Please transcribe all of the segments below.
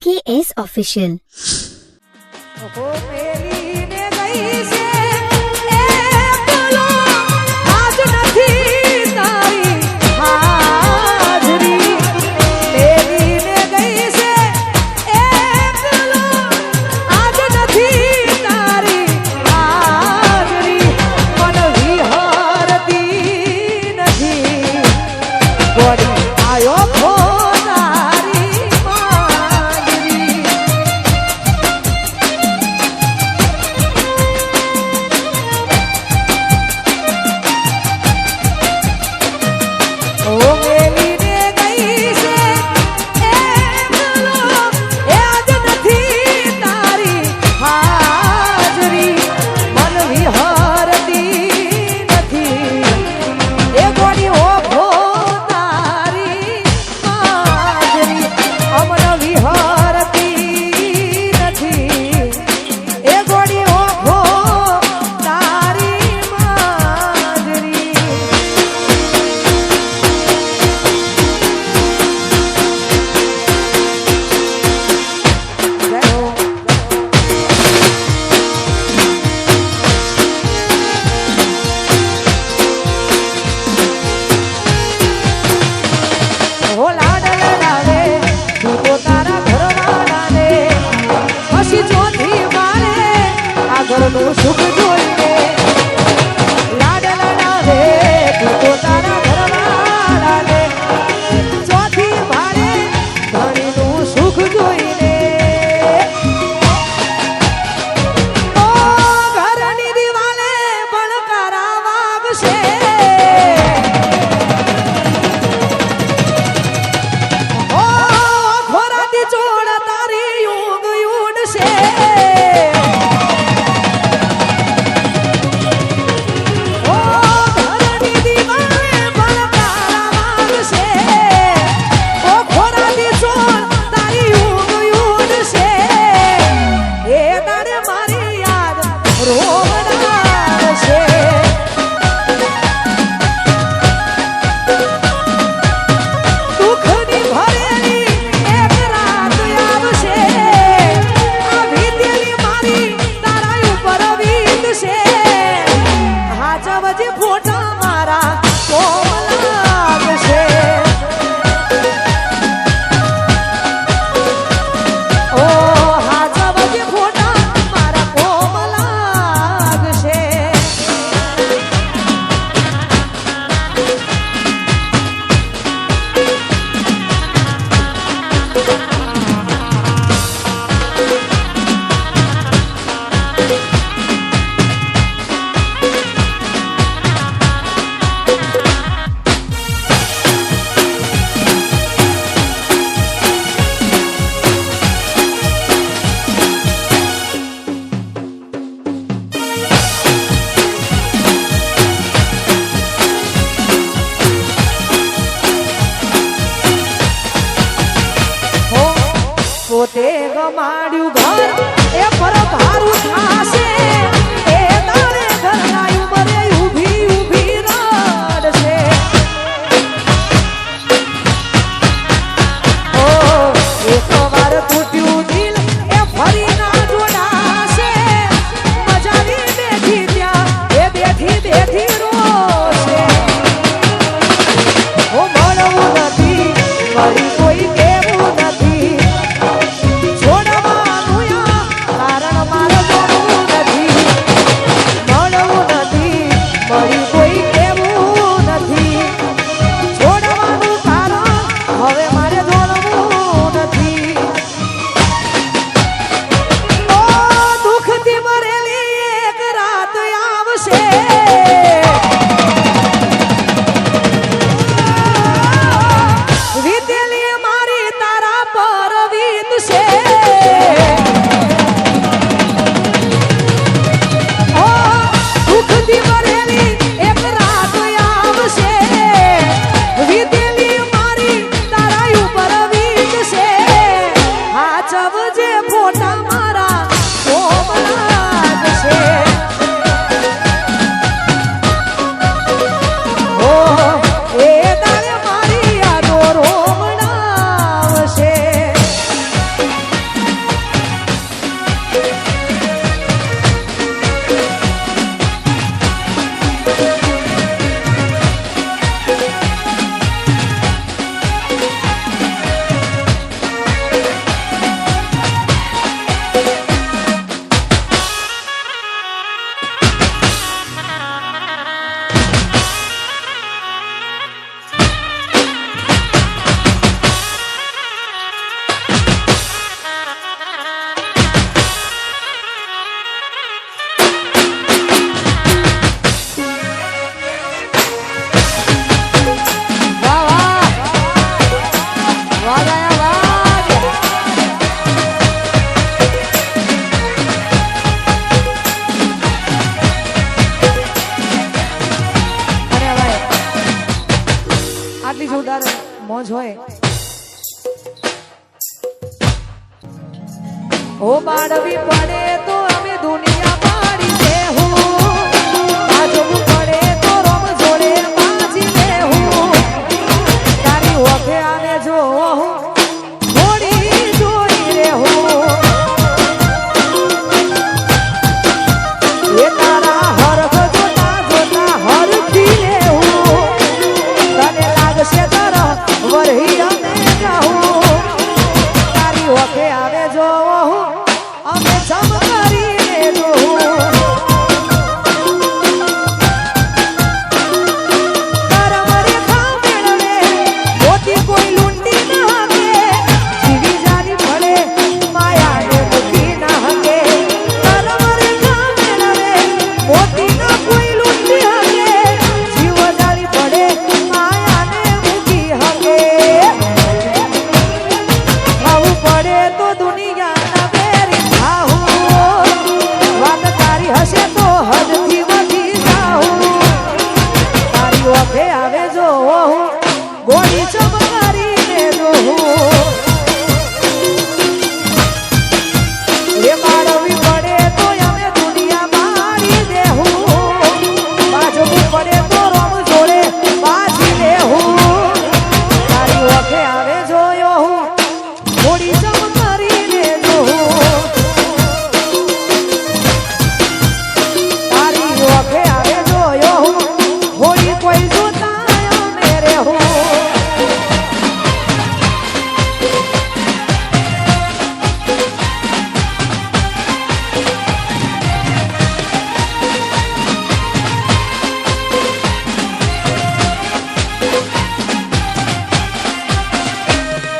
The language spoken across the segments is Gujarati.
KS Official. મોજ હોય ઓ બાળવી પડે તો અમે દુનિયા પાડી દેહું બાજવું પડે તો રોમ જોડે બાજી દેહું તારી ઓખે આને જો થોડી જોઈ રહેવું એ તારા હરખ જોતા જોતા હરખી લેવું તને લાગશે તર વરહી અમે જાઉં તારી ઓખે આવે જો અમે જમ કરીને જોઉં તારા મરે ખા મેળવે મોતી કોઈ લૂંટી ના હકે જીવી જારી ભળે માયાને મૂકી ના હકે તારા મરે ખા મેળવે મોતી ના કોઈ લૂંટી હકે જીવ જારી ભળે માયાને મૂકી હકે ખાવું પડે તો દુનિયાના બેરી હશે તો હદથી વધી જાઉં તારી ઓખે આવે જો ગોળી ચમકારીને જોઉં રે માળવી પડે તો અમે દુનિયા મારી દેહું બાજવું પડે તો રોમ જોડે બાજી લેહું તારી ઓખે આવે જોયો ગોળી ચમકારીને જોઉં ઓખે આવે જોયો હોળી કોઈ જોતા મેરે હો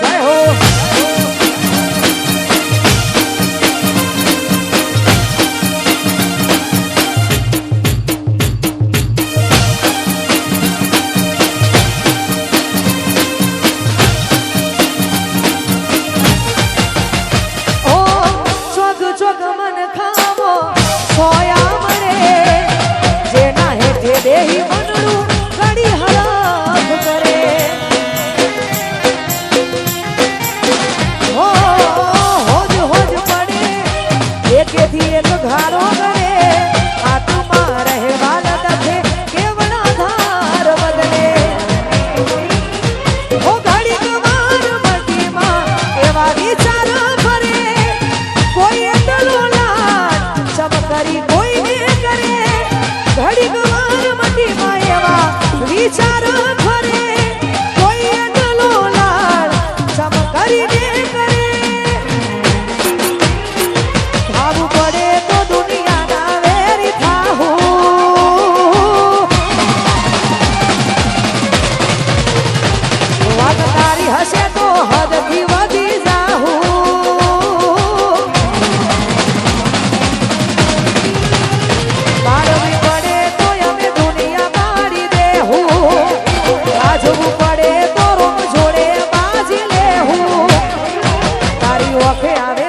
જય હો ચોગ મન ખાવો સોયા મળે જેના હેઠે દેહી મનડું ઘડી હલફ કરે હોજ હોજ પડે એકેથી એક ઘારો કરે આત્મા રહેવા લડે કેવડા ધાર બદલે હો ઘડી કવાર મટીમાં એવા વિચાર ફરે કોઈ ચમકારી કોઈને કરે ઘડી ગવાર મટીમાં એવા વિચાર ફરે કોઈ એટલો લાડ ચમકારીને કરે ખાવું પડે તો દુનિયાના વેરી થાવું વાત તારી હશે તો હદથી વધી જાઉં બાળવી પડે તો અમે દુનિયા પાડી દેહું બાજવું પડે તો રોમ જોડે બાજી લેહું તારી ઓખે આવે